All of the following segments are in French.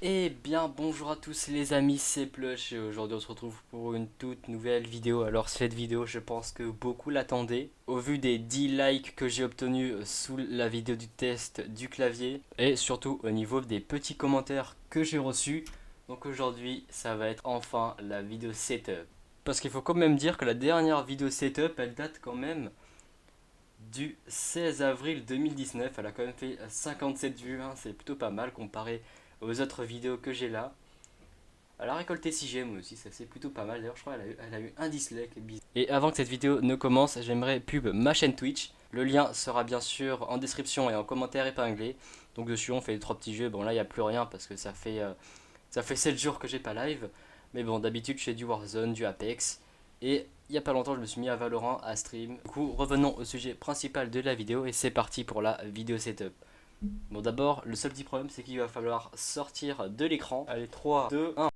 Eh bien bonjour à tous les amis, c'est Plush et aujourd'hui on se retrouve pour une toute nouvelle vidéo. Alors cette vidéo je pense que beaucoup l'attendaient au vu des 10 likes que j'ai obtenus sous la vidéo du test du clavier et surtout au niveau des petits commentaires que j'ai reçus. Donc aujourd'hui ça va être enfin la vidéo setup. Parce qu'il faut quand même dire que la dernière vidéo setup elle date quand même du 16 avril 2019. Elle a quand même fait 57 vues, hein. C'est plutôt pas mal comparé aux autres vidéos que j'ai là. Elle a récolté 6 j'aime aussi, ça c'est plutôt pas mal. D'ailleurs, je crois qu'elle a eu un dislike. Et avant que cette vidéo ne commence, j'aimerais pub ma chaîne Twitch. Le lien sera bien sûr en description et en commentaire épinglé. Donc dessus, on fait les 3 petits jeux. Bon, là, il n'y a plus rien parce que ça fait 7 jours que j'ai pas live. Mais bon, d'habitude, je fais du Warzone, du Apex. Et il n'y a pas longtemps, je me suis mis à Valorant, à stream. Du coup, revenons au sujet principal de la vidéo et c'est parti pour la vidéo setup. Bon, d'abord, le seul petit problème, c'est qu'il va falloir sortir de l'écran. Allez, 3, 2, 1.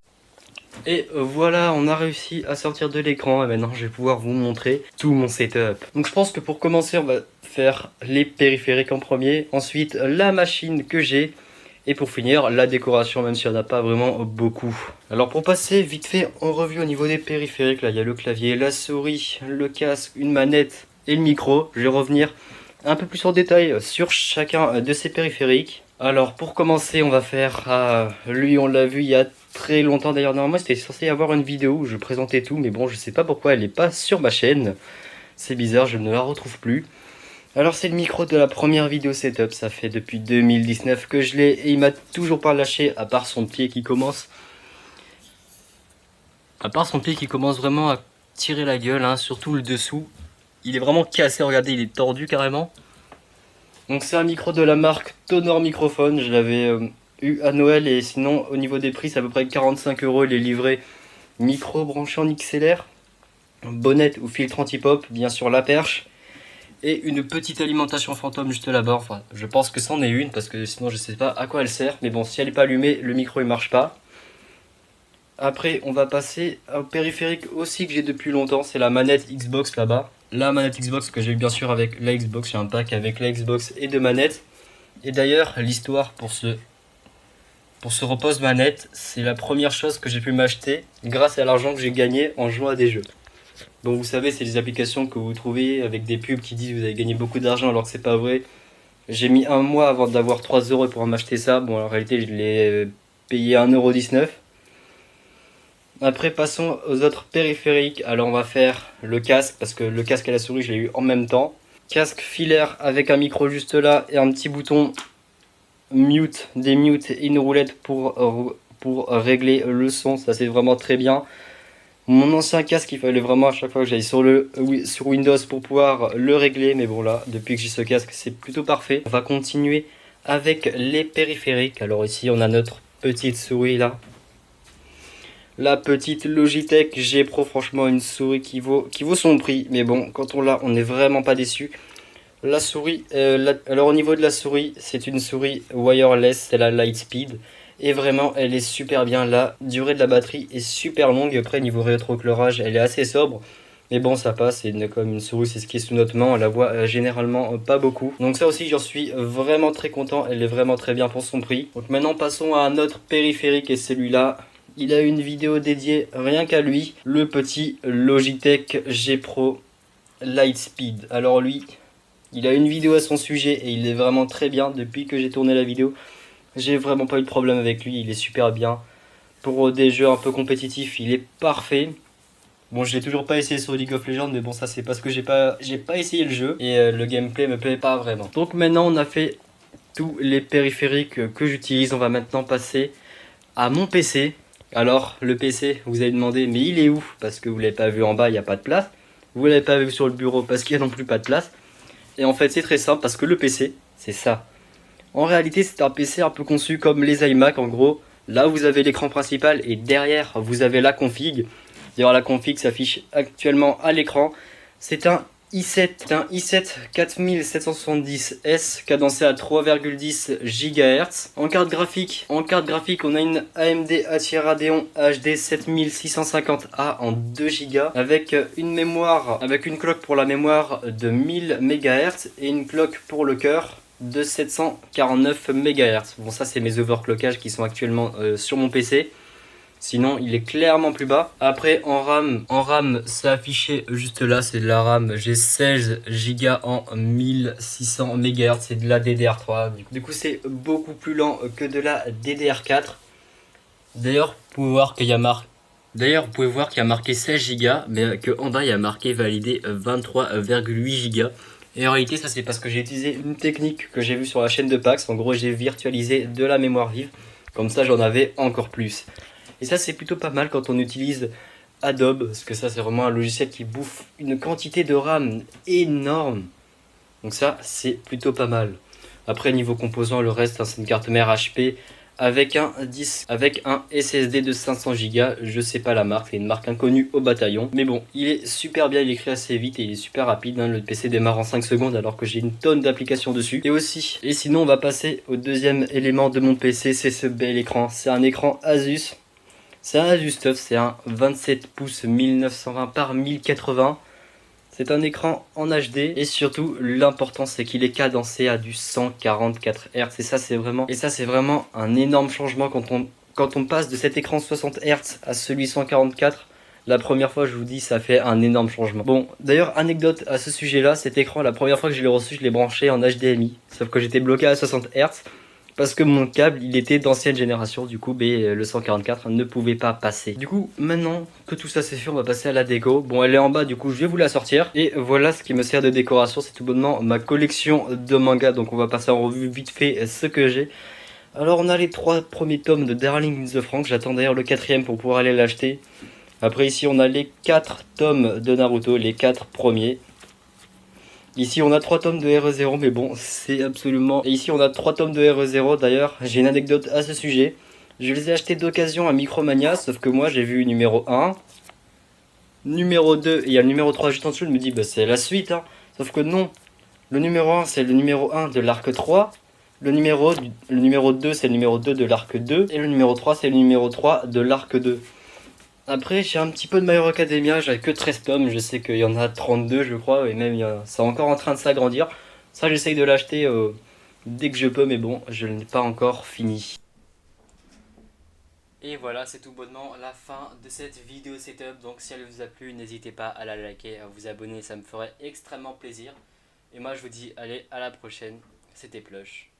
Et voilà, on a réussi à sortir de l'écran et maintenant je vais pouvoir vous montrer tout mon setup. Donc je pense que pour commencer, on va faire les périphériques en premier, ensuite la machine que j'ai et pour finir la décoration, même s'il n'y en a pas vraiment beaucoup. Alors pour passer vite fait en revue au niveau des périphériques, là il y a le clavier, la souris, le casque, une manette et le micro. Je vais revenir un peu plus en détail sur chacun de ces périphériques. Alors pour commencer, on va faire lui, on l'a vu il y a très longtemps d'ailleurs. Normalement c'était censé y avoir une vidéo où je présentais tout, mais bon, je sais pas pourquoi elle n'est pas sur ma chaîne. C'est bizarre, je ne la retrouve plus. Alors c'est le micro de la première vidéo setup, ça fait depuis 2019 que je l'ai et il m'a toujours pas lâché à part son pied qui commence. Vraiment à tirer la gueule, hein, surtout le dessous. Il est vraiment cassé, regardez, il est tordu carrément. Donc c'est un micro de la marque Tonor Microphone, je l'avais eu à Noël et sinon au niveau des prix c'est à peu près 45 €, il est livré micro branché en XLR, bonnette ou filtre anti-pop, bien sûr la perche et une petite alimentation fantôme juste là-bas. Enfin je pense que c'en est une parce que sinon je sais pas à quoi elle sert, mais bon si elle n'est pas allumée le micro il marche pas. Après on va passer au périphérique aussi que j'ai depuis longtemps, c'est la manette Xbox là-bas. La manette Xbox que j'ai eu bien sûr avec la Xbox, j'ai un pack avec la Xbox et deux manettes. Et d'ailleurs, l'histoire pour ce repose manette, c'est la première chose que j'ai pu m'acheter grâce à l'argent que j'ai gagné en jouant à des jeux. Donc vous savez, c'est des applications que vous trouvez avec des pubs qui disent que vous avez gagné beaucoup d'argent alors que c'est pas vrai. J'ai mis un mois avant d'avoir 3 € pour m'acheter ça. Bon, en réalité, je l'ai payé 1,19 €. Après, passons aux autres périphériques. Alors, on va faire le casque parce que le casque et la souris, je l'ai eu en même temps. Casque filaire avec un micro juste là et un petit bouton mute, démute et une roulette pour régler le son. Ça, c'est vraiment très bien. Mon ancien casque, il fallait vraiment à chaque fois que j'aille sur Windows pour pouvoir le régler. Mais bon, là, depuis que j'ai ce casque, c'est plutôt parfait. On va continuer avec les périphériques. Alors ici, on a notre petite souris là. La petite Logitech G Pro, franchement une souris qui vaut son prix. Mais bon, quand on l'a, on n'est vraiment pas déçu. La souris, alors au niveau de la souris, c'est une souris wireless, c'est la Lightspeed. Et vraiment, elle est super bien. La durée de la batterie est super longue. Après, niveau rétroéclairage, elle est assez sobre. Mais bon, ça passe. C'est comme une souris, c'est ce qui est sous notre main. On la voit généralement pas beaucoup. Donc ça aussi, j'en suis vraiment très content. Elle est vraiment très bien pour son prix. Donc maintenant, passons à un autre périphérique. Et celui-là, il a une vidéo dédiée rien qu'à lui. Le petit Logitech G Pro Lightspeed. Alors lui, il a une vidéo à son sujet et il est vraiment très bien. Depuis que j'ai tourné la vidéo, j'ai vraiment pas eu de problème avec lui. Il est super bien. Pour des jeux un peu compétitifs, il est parfait. Bon, je l'ai toujours pas essayé sur League of Legends, mais bon, ça c'est parce que j'ai pas essayé le jeu et le gameplay me plaît pas vraiment. Donc maintenant, on a fait tous les périphériques que j'utilise. On va maintenant passer à mon PC. Alors, le PC, vous avez demandé, mais il est où? Parce que vous l'avez pas vu en bas, il n'y a pas de place. Vous l'avez pas vu sur le bureau parce qu'il n'y a non plus pas de place. Et en fait, c'est très simple parce que le PC, c'est ça. En réalité, c'est un PC un peu conçu comme les iMac. En gros, là, vous avez l'écran principal et derrière, vous avez la config. D'ailleurs, la config s'affiche actuellement à l'écran. C'est un i7 4770S cadencé à 3,10 GHz. En carte graphique, on a une AMD Radeon HD 7650A en 2 Go avec une clock pour la mémoire de 1000 MHz et une clock pour le cœur de 749 MHz. Bon, ça c'est mes overclockages qui sont actuellement sur mon PC. Sinon, il est clairement plus bas. Après, en RAM, c'est affiché juste là, c'est de la RAM. J'ai 16 Go en 1600 MHz, c'est de la DDR3. Du coup, c'est beaucoup plus lent que de la DDR4. D'ailleurs, vous pouvez voir qu'il y a marqué 16 Go, mais qu'en bas, il y a marqué validé 23,8 Go. Et en réalité, ça c'est parce que j'ai utilisé une technique que j'ai vue sur la chaîne de Pax. En gros, j'ai virtualisé de la mémoire vive. Comme ça, j'en avais encore plus. Et ça, c'est plutôt pas mal quand on utilise Adobe, parce que ça, c'est vraiment un logiciel qui bouffe une quantité de RAM énorme. Donc ça, c'est plutôt pas mal. Après, niveau composants, le reste, c'est une carte mère HP avec un SSD de 500 Go. Je sais pas la marque, c'est une marque inconnue au bataillon. Mais bon, il est super bien, il écrit assez vite et il est super rapide. Le PC démarre en 5 secondes alors que j'ai une tonne d'applications dessus. Et sinon, on va passer au deuxième élément de mon PC, c'est ce bel écran. C'est un écran Asus. C'est un Asus TUF, c'est un 27 pouces 1920 par 1080. C'est un écran en HD et surtout l'important c'est qu'il est cadencé à du 144 Hz et ça c'est vraiment un énorme changement quand on passe de cet écran 60 Hz à celui 144. La première fois, je vous dis, ça fait un énorme changement. Bon, d'ailleurs, anecdote à ce sujet-là, cet écran, la première fois que je l'ai reçu, je l'ai branché en HDMI. Sauf que j'étais bloqué à 60 Hz. Parce que mon câble, il était d'ancienne génération, du coup, le 144 ne pouvait pas passer. Du coup, maintenant que tout ça c'est fait, on va passer à la déco. Bon, elle est en bas, du coup, je vais vous la sortir. Et voilà ce qui me sert de décoration, c'est tout bonnement ma collection de mangas. Donc on va passer en revue vite fait ce que j'ai. Alors on a les 3 premiers tomes de Darling in the Franxx. J'attends d'ailleurs le 4ème pour pouvoir aller l'acheter. Après ici, on a les 4 tomes de Naruto, les 4 premiers. Ici on a 3 tomes de RE0, mais bon, c'est absolument... Et ici on a 3 tomes de RE0, d'ailleurs, j'ai une anecdote à ce sujet. Je les ai achetés d'occasion à Micromania, sauf que moi j'ai vu numéro 1, numéro 2, et il y a le numéro 3 juste en dessous, je me dis, bah c'est la suite, hein. Sauf que non, le numéro 1 c'est le numéro 1 de l'arc 3, le numéro 2 c'est le numéro 2 de l'arc 2, et le numéro 3 c'est le numéro 3 de l'arc 2. Après, j'ai un petit peu de My Hero Academia, j'avais que 13 tomes, je sais qu'il y en a 32 je crois, et même c'est encore en train de s'agrandir. Ça j'essaye de l'acheter dès que je peux, mais bon, je ne l'ai pas encore fini. Et voilà, c'est tout bonnement la fin de cette vidéo setup, donc si elle vous a plu, n'hésitez pas à la liker, à vous abonner, ça me ferait extrêmement plaisir. Et moi je vous dis, allez, à la prochaine, c'était Plush.